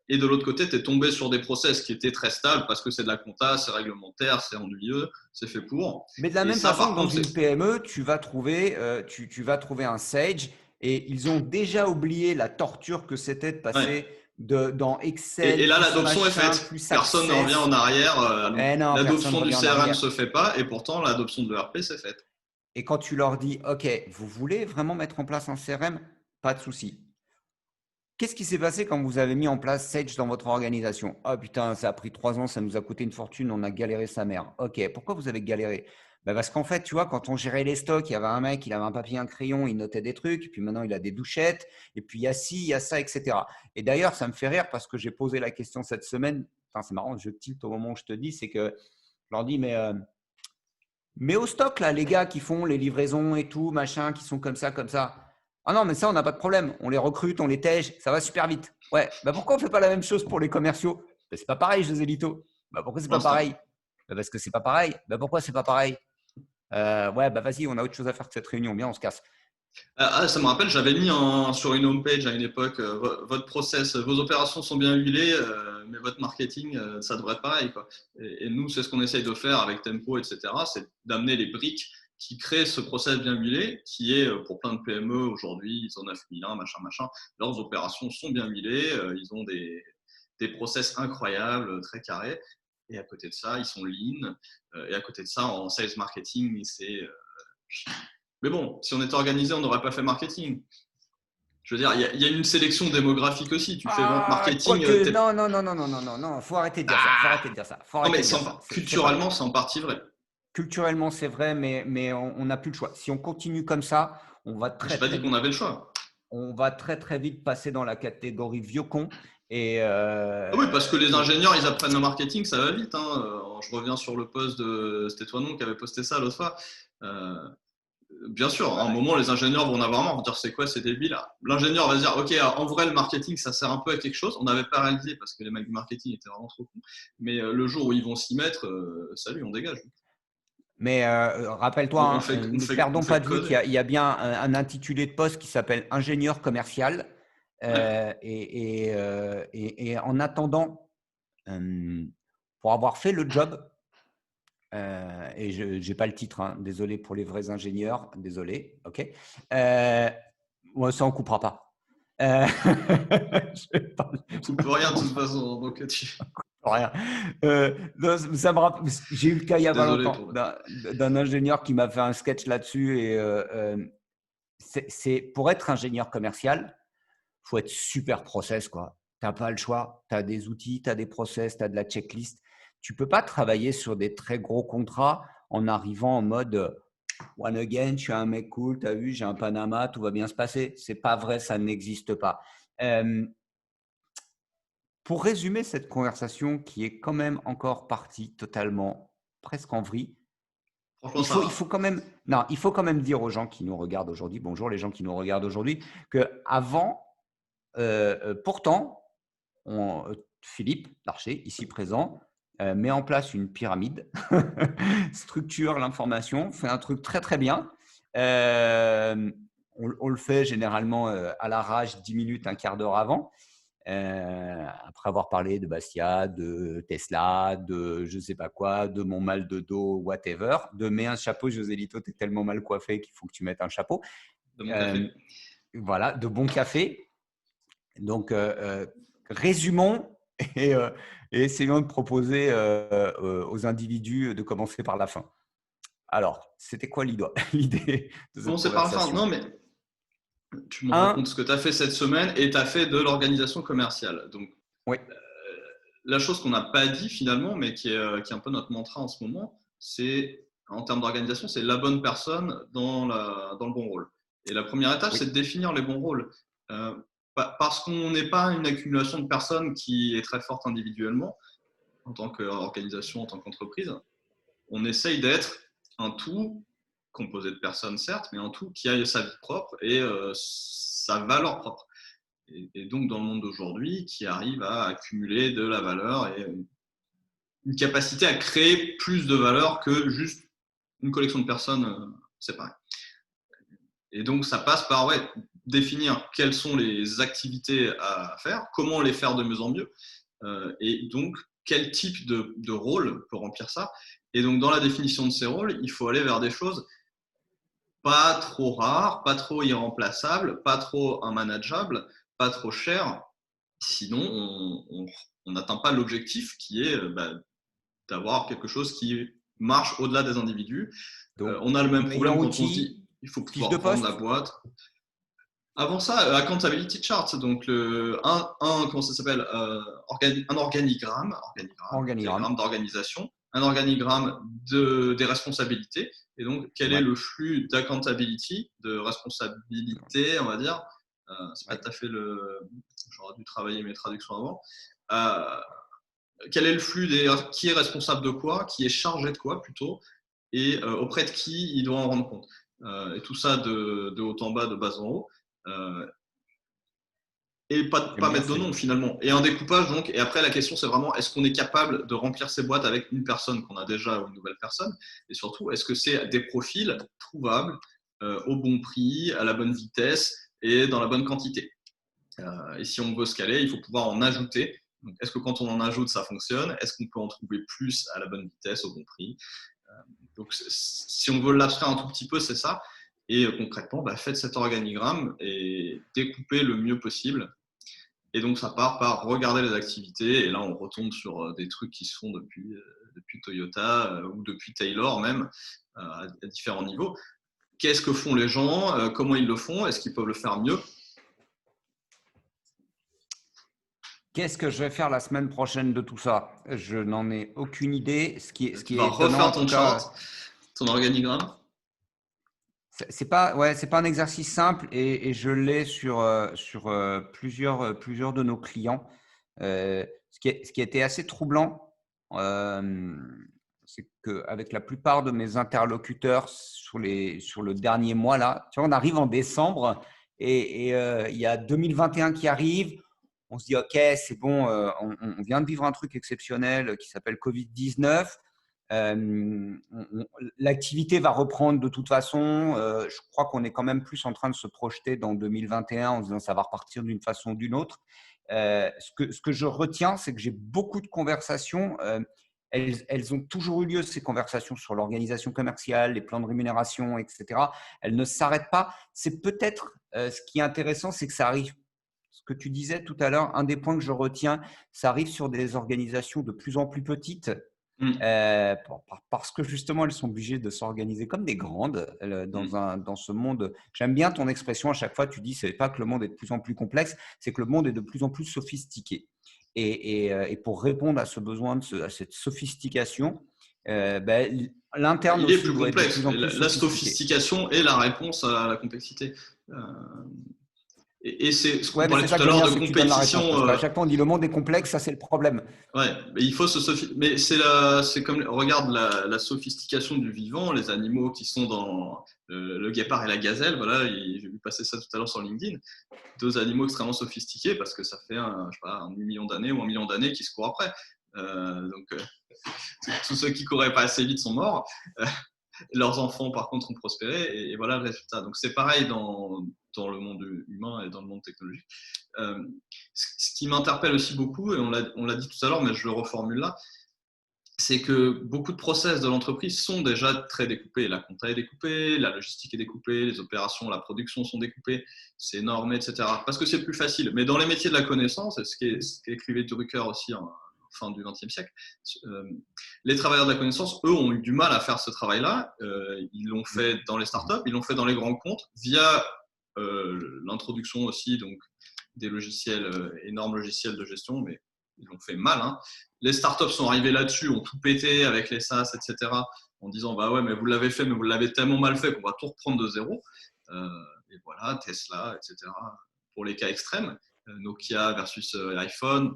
Et de l'autre côté, tu es tombé sur des process qui étaient très stables parce que c'est de la compta, c'est réglementaire, c'est ennuyeux, c'est fait pour. Mais de la Et même ça, façon que par dans contre, c'est. une PME, tu vas trouver un Sage et ils ont déjà oublié la torture que c'était de Ouais. passer dans Et Excel, là, plus l'adoption est machin, faite. plus Personne ne revient en Access. arrière. Donc, Eh non, personne ne l'adoption du revient en CRM ne arrière. se fait pas et pourtant, l'adoption de l'ERP, c'est faite. Et quand tu leur dis, OK, vous voulez vraiment mettre en place un CRM? Pas de souci. Qu'est-ce qui s'est passé quand vous avez mis en place Sage dans votre organisation? Ah putain, ça a pris 3 ans, ça nous a coûté une fortune, on a galéré sa mère. Ok, pourquoi vous avez galéré? Ben parce qu'en fait, tu vois, quand on gérait les stocks, il y avait un mec, il avait un papier, un crayon, il notait des trucs, et puis maintenant il a des douchettes, et puis il y a ci, il y a ça, etc. Et d'ailleurs, ça me fait rire parce que j'ai posé la question cette semaine, enfin, c'est marrant, je tilte au moment où je te dis, c'est que je leur dis, mais au stock, là, les gars qui font les livraisons et tout, machin, qui sont comme ça, comme ça. Ah non, mais ça, on n'a pas de problème. On les recrute, on les tège, ça va super vite. Ouais, bah pourquoi on ne fait pas la même chose pour les commerciaux? Bah, c'est pas pareil, José Lito. Bah pourquoi c'est Pour pas pareil? l'instant. Bah parce que c'est pas pareil. Bah pourquoi c'est pas pareil? Ouais, bah vas-y, on a autre chose à faire que cette réunion. Bien, on se casse. Ça me rappelle, j'avais mis sur une homepage à une époque, votre process, vos opérations sont bien huilées, mais votre marketing, ça devrait être pareil, quoi. Et nous, c'est ce qu'on essaye de faire avec Tempo, etc. C'est d'amener les briques qui créent ce process bien huilé, qui est pour plein de PME aujourd'hui, ils ont 9001, machin, machin. Leurs opérations sont bien huilées, ils ont des process incroyables, très carrés. Et à côté de ça, ils sont lean. Et à côté de ça, en sales marketing, c'est mais bon, si on était organisé, on n'aurait pas fait marketing. Je veux dire, il y a une sélection démographique aussi. Tu fais vente Ah, marketing, quoique, non, faut arrêter de dire ça. Faut arrêter de dire ça. Faut non, arrêter mais de dire ça. C'est pas culturellement, c'est en partie vrai. culturellement, c'est vrai, mais on n'a plus le choix. Si on continue comme ça, on va J'ai très pas très dit qu'on vite avait le choix. très vite passer dans la catégorie vieux con. Et Ah oui, parce que les ingénieurs, ils apprennent le marketing, ça va vite. Hein. Je reviens sur le post de. C'était toi, non, qui avait posté ça l'autre fois. Euh, Bien sûr, à un moment, les ingénieurs vont en avoir marre, vont dire c'est quoi, c'est débile. L'ingénieur va se dire ok, en vrai, le marketing, ça sert un peu à quelque chose. On n'avait pas réalisé parce que les mecs du marketing étaient vraiment trop cons. Mais le jour où ils vont s'y mettre, salut, on dégage. mais On rappelle-toi, fait, on ne fait, on perdons fait pas que de vue coder. qu'il y a bien un intitulé de poste qui s'appelle ingénieur commercial. Ouais. Et en attendant, pour avoir fait le job, et je n'ai pas le titre, hein, désolé pour les vrais ingénieurs, désolé, ok. Ouais, ça, on ne coupera pas. Je vais parler On du coupe rien de toute façon. Donc rien. Non, j'ai eu le cas il y a pas désolé longtemps pour. d'un ingénieur qui m'a fait un sketch là-dessus. Et pour être ingénieur commercial, il faut être super process, quoi. Tu n'as pas le choix. Tu as des outils, tu as des process, tu as de la checklist. Tu ne peux pas travailler sur des très gros contrats en arrivant en mode one again, je suis un mec cool, tu as vu, j'ai un Panama, tout va bien se passer. C'est pas vrai, ça n'existe pas. Pour résumer cette conversation qui est quand même encore partie totalement presque en vrille, Franchement, il ça faut, il va. faut quand même, non, il faut quand même dire aux gens qui nous regardent aujourd'hui, bonjour les gens qui nous regardent aujourd'hui, que avant, pourtant, Philippe Larcher, ici présent, met en place une pyramide, structure l'information, fait un truc très très bien. On le fait généralement à la rage 10 minutes, un quart d'heure avant. Après avoir parlé de Bastia, de Tesla, de je sais pas quoi, de mon mal de dos, whatever, de mets un chapeau, Joselito, t'es tellement mal coiffé qu'il faut que tu mettes un chapeau. De mon Euh, café. voilà, de bon café. Donc, résumons et, euh, et essayons de proposer aux individus de commencer par la fin. Alors, c'était quoi l'idée de cette Commencer par la fin. conversation? Non, mais tu me Un, racontes ce que tu as fait cette semaine et tu as fait de l'organisation commerciale. Donc, oui, la chose qu'on n'a pas dit finalement, mais qui est un peu notre mantra en ce moment, c'est en termes d'organisation, c'est la bonne personne dans le bon rôle. Et la première étape, oui, c'est de définir les bons rôles. Euh, Parce qu'on n'est pas une accumulation de personnes qui est très forte individuellement, en tant qu'organisation, en tant qu'entreprise. On essaye d'être un tout composé de personnes, certes, mais un tout qui a sa vie propre et sa valeur propre. Et donc, dans le monde d'aujourd'hui, qui arrive à accumuler de la valeur et une capacité à créer plus de valeur que juste une collection de personnes séparées. Et donc, ça passe par définir quelles sont les activités à faire, comment les faire de mieux en mieux, et donc quel type de rôle peut remplir ça. Et donc, dans la définition de ces rôles, il faut aller vers des choses pas trop rares, pas trop irremplaçables, pas trop immanageables, pas trop chères. Sinon, on n'atteint pas l'objectif qui est d'avoir quelque chose qui marche au-delà des individus. donc On a le même meilleur problème quand on se outil, dit il faut fiche de pouvoir vendre la poste. boîte. Avant ça, accountability chart, donc comment ça s'appelle un organigramme, Organigramme. diagramme d'organisation, un organigramme des responsabilités, et donc quel est Ouais, le flux d'accountability, de responsabilité, on va dire. C'est pas ouais. tout à fait j'aurais dû travailler mes traductions avant. Euh, Quel est le flux qui est responsable de quoi, qui est chargé de quoi plutôt, et auprès de qui il doit en rendre compte. Et tout ça de haut en bas, de bas en haut. Euh, et J'aime pas bien mettre de cette. nom finalement. Et un découpage donc. Et après la question c'est vraiment est-ce qu'on est capable de remplir ces boîtes avec une personne qu'on a déjà ou une nouvelle personne. Et surtout est-ce que c'est des profils trouvables au bon prix, à la bonne vitesse et dans la bonne quantité. Et si on veut scaler, il faut pouvoir en ajouter. Donc, est-ce que quand on en ajoute, ça fonctionne? Est-ce qu'on peut en trouver plus à la bonne vitesse, au bon prix? Donc, si on veut l'abstraire un tout petit peu, c'est ça. Et concrètement, faites cet organigramme et découpez le mieux possible. Et donc, ça part par regarder les activités. Et là, on retombe sur des trucs qui se font depuis Toyota ou depuis Taylor même, à différents niveaux. Qu'est-ce que font les gens? Comment ils le font? Est-ce qu'ils peuvent le faire mieux? Qu'est-ce que je vais faire la semaine prochaine de tout ça? Je n'en ai aucune idée. Ce Tu qui est vas étonnant, refaire en tout ton cas, chart, ton organigramme. c'est pas un exercice simple et je l'ai sur plusieurs de nos clients. Ce qui a été assez troublant, euh, c'est qu'avec la plupart de mes interlocuteurs sur le dernier mois là, tu vois, on arrive en décembre et il y a 2021 qui arrive. On se dit, OK, c'est bon, on vient de vivre un truc exceptionnel qui s'appelle Covid-19. L'activité va reprendre de toute façon. Je crois qu'on est quand même plus en train de se projeter dans 2021 en se disant ça va repartir d'une façon ou d'une autre. Ce que je retiens, c'est que j'ai beaucoup de conversations. Elles ont toujours eu lieu, ces conversations sur l'organisation commerciale, les plans de rémunération, etc. Elles ne s'arrêtent pas. C'est peut-être ce qui est intéressant, c'est que ça arrive. Ce que tu disais tout à l'heure, un des points que je retiens, ça arrive sur des organisations de plus en plus petites Mm, parce que justement, elles sont obligées de s'organiser comme des grandes mm. dans ce monde. J'aime bien ton expression à chaque fois, tu dis, c'est pas que le monde est de plus en plus complexe, c'est que le monde est de plus en plus sophistiqué. Et pour répondre à ce besoin, à cette sophistication, l'interne Il est aussi plus doit être de complexe. plus en Et plus la sophistiqué. sophistication est la réponse à la complexité. Euh, et c'est ce qu'on Ouais, mais parlait c'est ça tout que à j'aime l'heure bien, de c'est que tu donnes la réponse. compétition. Parce qu'à chaque fois, on dit le monde est complexe, ça c'est le problème. Ouais, mais il faut Mais c'est comme regarde la sophistication du vivant, les animaux qui sont dans le guépard et la gazelle. Voilà, j'ai vu passer ça tout à l'heure sur LinkedIn. Deux animaux extrêmement sophistiqués parce que ça fait je sais pas, un million d'années ou un million d'années qu'ils se courent après. Donc tous ceux qui couraient pas assez vite sont morts. Leurs enfants, par contre, ont prospéré et voilà le résultat. Donc, c'est pareil dans le monde humain et dans le monde technologique. Ce qui m'interpelle aussi beaucoup, et on l'a dit tout à l'heure, mais je le reformule là, c'est que beaucoup de process de l'entreprise sont déjà très découpés. La compta est découpée, la logistique est découpée, les opérations, la production sont découpées, c'est normé, etc. Parce que c'est plus facile. Mais dans les métiers de la connaissance, ce qu'écrivait Drucker aussi fin du XXe siècle, les travailleurs de la connaissance, eux, ont eu du mal à faire ce travail-là. Ils l'ont fait dans les startups, ils l'ont fait dans les grands comptes via l'introduction aussi donc, des logiciels, énormes logiciels de gestion, mais ils l'ont fait mal. Hein. Les startups sont arrivées là-dessus, ont tout pété avec les SaaS, etc., en disant bah ouais, mais vous l'avez fait, mais vous l'avez tellement mal fait qu'on va tout reprendre de zéro. Et voilà, Tesla, etc., pour les cas extrêmes, Nokia versus iPhone.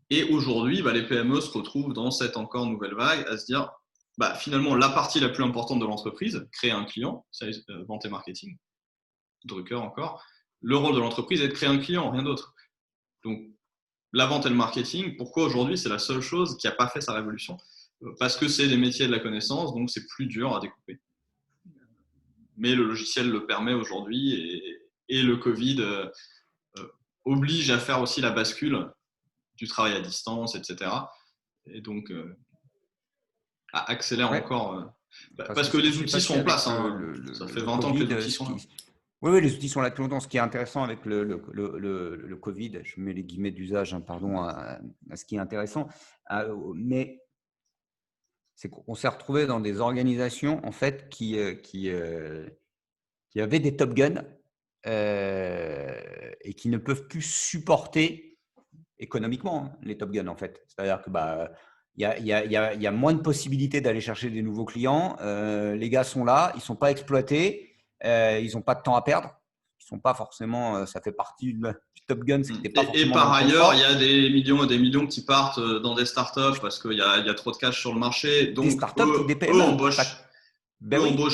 Et aujourd'hui, bah, les PME se retrouvent dans cette encore nouvelle vague à se dire bah, finalement, la partie la plus importante de l'entreprise, créer un client, c'est vente et marketing, Drucker encore. Le rôle de l'entreprise est de créer un client, rien d'autre. Donc, la vente et le marketing, pourquoi aujourd'hui c'est la seule chose qui n'a pas fait sa révolution? Parce que c'est des métiers de la connaissance, donc c'est plus dur à découper. Mais le logiciel le permet aujourd'hui et le Covid oblige à faire aussi la bascule du travail à distance, etc. Et donc, accélère encore. Parce que les outils sont en place. Hein. Ça fait 20 ans que les outils sont là. Oui, les outils sont là depuis longtemps. Ce qui est intéressant avec le Covid, je mets les guillemets d'usage, hein, pardon, à ce qui est intéressant, mais c'est qu'on s'est retrouvé dans des organisations en fait qui avaient des Top Guns et qui ne peuvent plus supporter économiquement hein, les Top Guns en fait. C'est-à-dire que il y a moins de possibilités d'aller chercher des nouveaux clients. Les gars sont là, ils sont pas exploités, ils n'ont pas de temps à perdre. Ils sont pas forcément, ça fait partie du Top Gun, ce qui n'était pas forcément. Et par ailleurs, il y a des millions et des millions qui partent dans des startups parce qu'il y a trop de cash sur le marché. Donc, des startups ou des PME. embauchent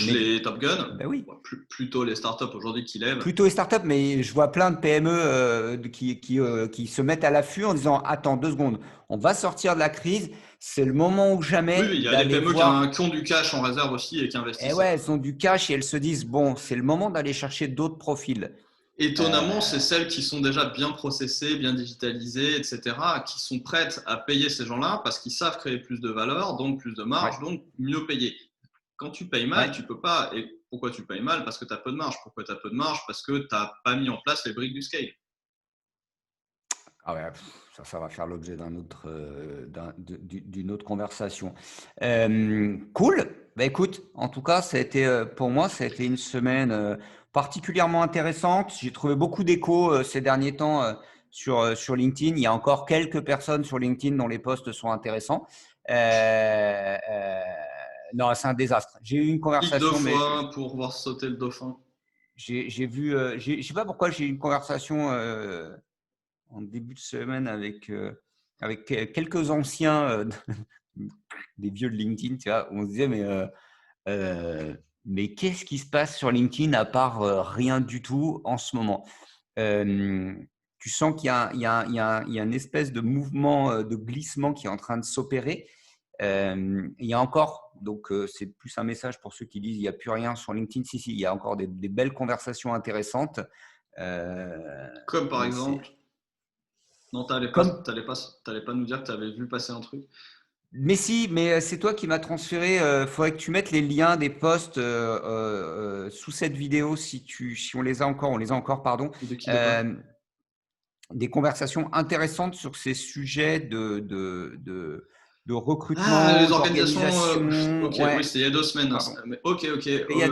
les Top Gun. Ben oui. Plutôt les startups aujourd'hui qui lèvent. Plutôt les startups, mais je vois plein de PME qui se mettent à l'affût en disant attends 2 secondes, on va sortir de la crise, c'est le moment ou jamais. Oui, il y a des PME qui ont du cash en réserve aussi et qui investissent. Et ouais, elles ont du cash et elles se disent bon, c'est le moment d'aller chercher d'autres profils. Étonnamment, c'est celles qui sont déjà bien processées, bien digitalisées, etc., qui sont prêtes à payer ces gens-là parce qu'ils savent créer plus de valeur, donc plus de marge, donc mieux payer. Quand tu payes mal, tu peux pas. Et pourquoi tu payes mal? Parce que tu as peu de marge. Pourquoi tu as peu de marge? Parce que tu n'as pas mis en place les briques du scale. Ah ouais, ça va faire l'objet d'une autre conversation. Cool. Bah écoute, en tout cas, pour moi, ça a été une semaine particulièrement intéressante. J'ai trouvé beaucoup d'échos ces derniers temps sur LinkedIn. Il y a encore quelques personnes sur LinkedIn dont les posts sont intéressants. Non, c'est un désastre. J'ai eu une conversation. Clique 2 fois pour voir sauter le dauphin. J'ai vu, je sais pas pourquoi j'ai eu une conversation en début de semaine avec quelques anciens des vieux de LinkedIn, tu vois, où on se disait mais qu'est-ce qui se passe sur LinkedIn à part rien du tout en ce moment? Tu sens qu'il y a une espèce de mouvement de glissement qui est en train de s'opérer. Il y a encore, donc c'est plus un message pour ceux qui disent il n'y a plus rien sur LinkedIn. Si, il y a encore des belles conversations intéressantes. Comme par exemple. Non, tu n'allais pas nous dire que tu avais vu passer un truc. Mais si, mais c'est toi qui m'as transféré. Il faudrait que tu mettes les liens des posts sous cette vidéo si on les a encore, pardon. Des conversations intéressantes sur ces sujets de recrutement, les organisations. d'organisation. Oui, c'était il y a 2 semaines. Ok. Il y a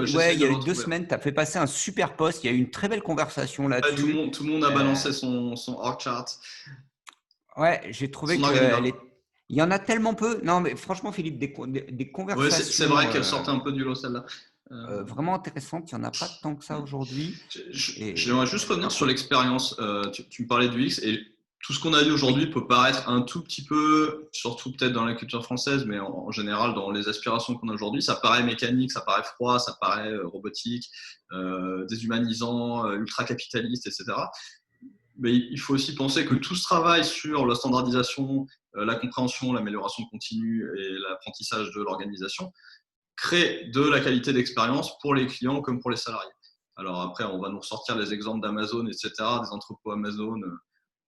2 semaines, tu as fait passer un super post. Il y a eu une très belle conversation là-dessus. Tout le monde a balancé son org chart. Ouais, j'ai trouvé qu'il y en a tellement peu. Non, mais franchement, Philippe, des conversations. Ouais, c'est vrai qu'elle sortait un peu du lot, celle-là. Vraiment intéressante. Il n'y en a pas tant que ça aujourd'hui. J'aimerais juste revenir sur l'expérience. Tu me parlais du X et tout ce qu'on a dit aujourd'hui peut paraître un tout petit peu, surtout peut-être dans la culture française, mais en général dans les aspirations qu'on a aujourd'hui, ça paraît mécanique, ça paraît froid, ça paraît robotique, déshumanisant, ultra-capitaliste, etc. Mais il faut aussi penser que tout ce travail sur la standardisation, la compréhension, l'amélioration continue et l'apprentissage de l'organisation crée de la qualité d'expérience pour les clients comme pour les salariés. Alors après, on va nous ressortir les exemples d'Amazon, etc., des entrepôts Amazon.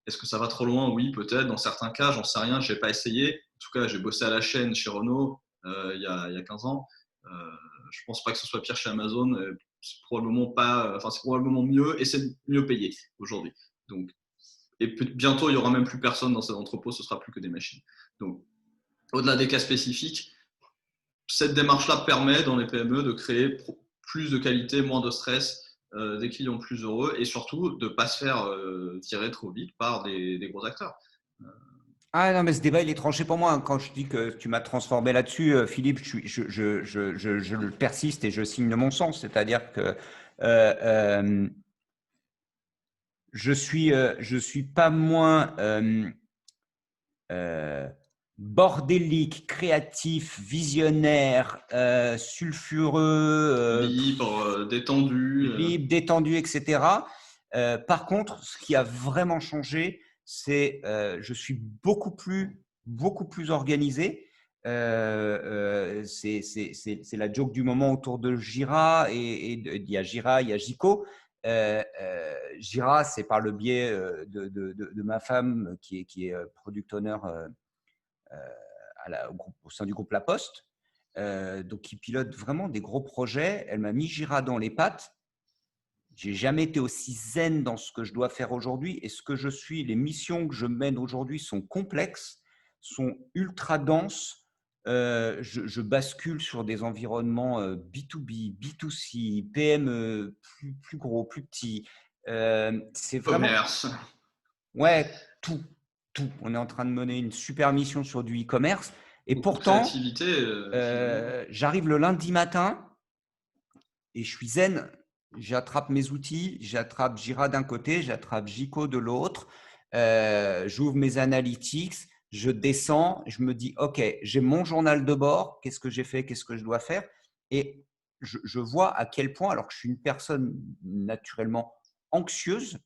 Est-ce que ça va trop loin? Oui, peut-être. Dans certains cas, j'en sais rien, je n'ai pas essayé. En tout cas, j'ai bossé à la chaîne chez Renault il y a 15 ans. Je ne pense pas que ce soit pire chez Amazon. C'est probablement mieux et c'est mieux payé aujourd'hui. Donc, et bientôt, il n'y aura même plus personne dans ces entrepôts, ce sera plus que des machines. Donc, au-delà des cas spécifiques, cette démarche-là permet dans les PME de créer plus de qualité, moins de stress, des clients plus heureux et surtout de ne pas se faire tirer trop vite par des gros acteurs. Ah non, mais ce débat, il est tranché pour moi, hein. Quand je dis que tu m'as transformé là-dessus, Philippe, je le persiste et je signe de mon sens. C'est-à-dire que euh, je suis pas moins bordélique, créatif, visionnaire, sulfureux, Libre, détendu. libre, détendu, etc. Par contre, ce qui a vraiment changé, c'est je suis beaucoup plus organisé. C'est la joke du moment autour de Jira et il y a Jira, il y a Jico. Jira, c'est par le biais de ma femme qui est product owner au sein du groupe La Poste, donc qui pilote vraiment des gros projets. Elle m'a mis Jira dans les pattes. J'ai jamais été aussi zen dans ce que je dois faire aujourd'hui et ce que je suis. Les missions que je mène aujourd'hui sont complexes, sont ultra denses. Je bascule sur des environnements B2B, B2C, PME, plus gros, plus petits. C'est vraiment, Commerce. ouais, tout. On est en train de mener une super mission sur du e-commerce. Et Beaucoup de pourtant, créativité, finalement. j'arrive le lundi matin et je suis zen. J'attrape mes outils, j'attrape Jira d'un côté, j'attrape Jico de l'autre, j'ouvre mes analytics, je descends, je me dis, OK, j'ai mon journal de bord, qu'est-ce que j'ai fait, qu'est-ce que je dois faire? Et je vois à quel point, alors que je suis une personne naturellement anxieuse,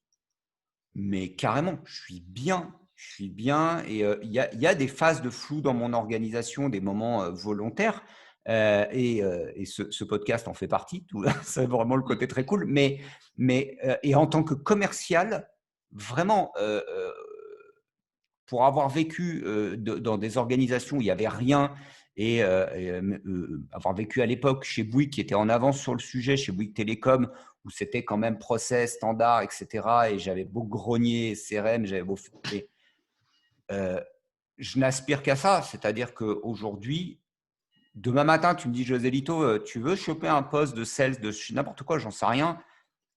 mais carrément, je suis bien et il y a des phases de flou dans mon organisation, des moments volontaires. Et ce podcast en fait partie. C'est vraiment le côté très cool. Et en tant que commercial, vraiment, pour avoir vécu dans des organisations où il n'y avait rien avoir vécu à l'époque chez Bouygues qui était en avance sur le sujet, chez Bouygues Télécom, où c'était quand même process, standard, etc. Et j'avais beau grogner CRM, j'avais beau… Mais, je n'aspire qu'à ça. C'est-à-dire qu'aujourd'hui, demain matin, tu me dis, José Lito, tu veux choper un poste de sales, de n'importe quoi, j'en sais rien.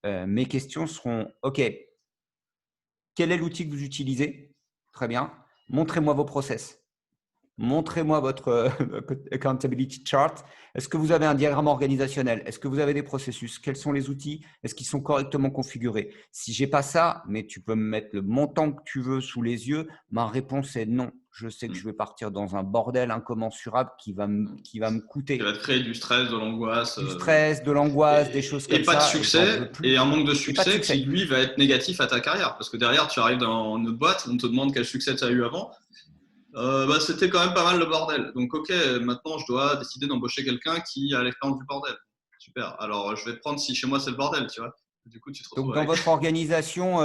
Mes questions seront, OK, quel est l'outil que vous utilisez? Très bien. Montrez-moi vos process. Montrez-moi votre accountability chart. Est-ce que vous avez un diagramme organisationnel? Est-ce que vous avez des processus? Quels sont les outils? Est-ce qu'ils sont correctement configurés? Si j'ai pas ça, mais tu peux me mettre le montant que tu veux sous les yeux, ma réponse est non. Je sais que je vais partir dans un bordel incommensurable qui va me Qui va coûter te créer du stress, de l'angoisse. du stress, de l'angoisse, des choses Et comme pas de ça, et j'en succès, veux plus. et un manque de Et pas de succès qui, succès. lui, va être négatif à ta carrière. Parce que derrière, tu arrives dans une autre boîte, on te demande quel succès tu as eu avant. Bah, c'était quand même pas mal le bordel. Donc, ok, maintenant, je dois décider d'embaucher quelqu'un qui a l'expérience du bordel. Super. Alors, je vais te prendre si chez moi, c'est le bordel, tu vois. Du coup, tu te Donc, retrouves dans avec… votre organisation, en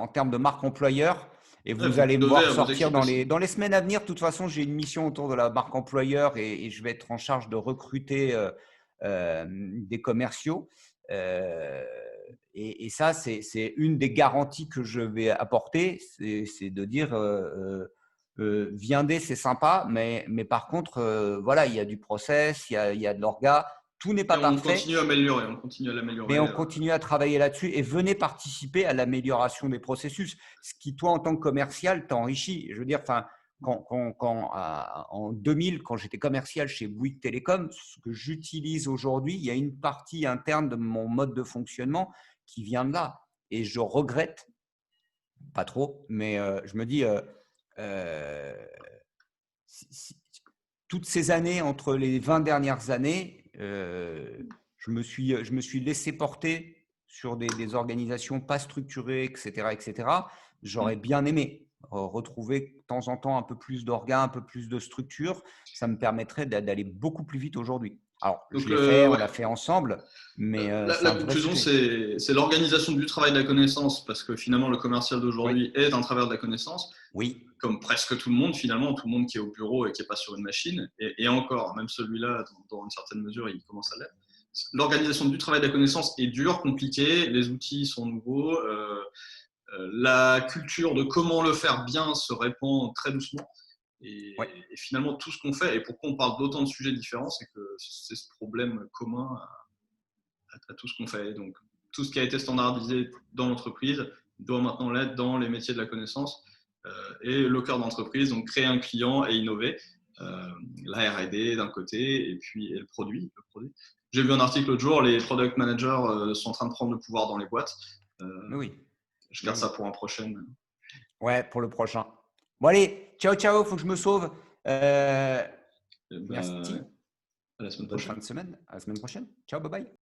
termes de marque employeur, et Ouais, vous vous allez me devez voir à vos sortir équipes aussi. dans les semaines à venir. De toute façon, j'ai une mission autour de la marque employeur et je vais être en charge de recruter des commerciaux. Et ça, c'est une des garanties que je vais apporter, c'est de dire viandez, c'est sympa, mais par contre, voilà, il y a du process, il y a de l'orga. Tout n'est Et pas on parfait, continue à améliorer, on continue à l'améliorer. mais on continue à travailler là-dessus et venez participer à l'amélioration des processus. Ce qui, toi, en tant que commercial, t'enrichit. Je veux dire, enfin, en 2000, quand j'étais commercial chez Bouygues Télécom, ce que j'utilise aujourd'hui, il y a une partie interne de mon mode de fonctionnement qui vient de là. Et je regrette, pas trop, mais je me dis, euh, toutes ces années, entre les 20 dernières années, je me suis laissé porter sur des organisations pas structurées, etc. etc. J'aurais bien aimé retrouver de temps en temps un peu plus d'organes, un peu plus de structure. Ça me permettrait d'aller beaucoup plus vite aujourd'hui. Alors, je Donc, l'ai fait, on ouais, l'a fait ensemble, mais c'est la un vrai conclusion, sujet. c'est l'organisation du travail de la connaissance, parce que finalement, le commercial Oui, d'aujourd'hui est un travers de la connaissance, oui, comme presque tout le monde, finalement, tout le monde qui est au bureau et qui n'est pas sur une machine, et encore, même celui-là, dans une certaine mesure, il commence à l'être. L'organisation du travail de la connaissance est dure, compliquée, les outils sont nouveaux, la culture de comment le faire bien se répand très doucement. oui. Et finalement, tout ce qu'on fait, et pourquoi on parle d'autant de sujets différents, c'est que c'est ce problème commun à tout ce qu'on fait. Donc, tout ce qui a été standardisé dans l'entreprise doit maintenant l'être dans les métiers de la connaissance. Et le cœur d'entreprise, donc créer un client et innover. La R&D d'un côté et puis le produit. J'ai vu un article l'autre jour, les product managers sont en train de prendre le pouvoir dans les boîtes. Oui. Je garde ça pour un prochain. Ouais, pour le prochain. Bon, allez, ciao, ciao, faut que je me sauve. Merci. À la semaine Bonne prochaine. fin de semaine. À la semaine prochaine. Ciao, bye bye.